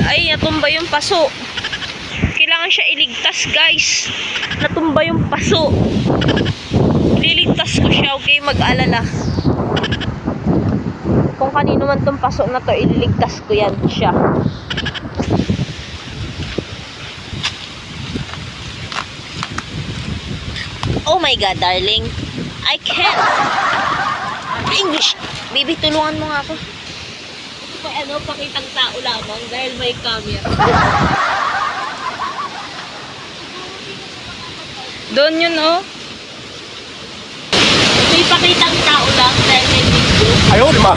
Ay, natumba yung paso. Kailangan siya iligtas, guys. Natumba yung paso. Liligtas ko siya, okay? Mag-alala. Kung kanino man tong paso na to, ililigtas ko yan siya. Oh my God, darling. I can't. English. Baby, tulungan mo nga ako. Pakitang tao lamang dahil may camera. Doon yun, oh. May pakitang tao lang dahil may video. Ayaw, di ba?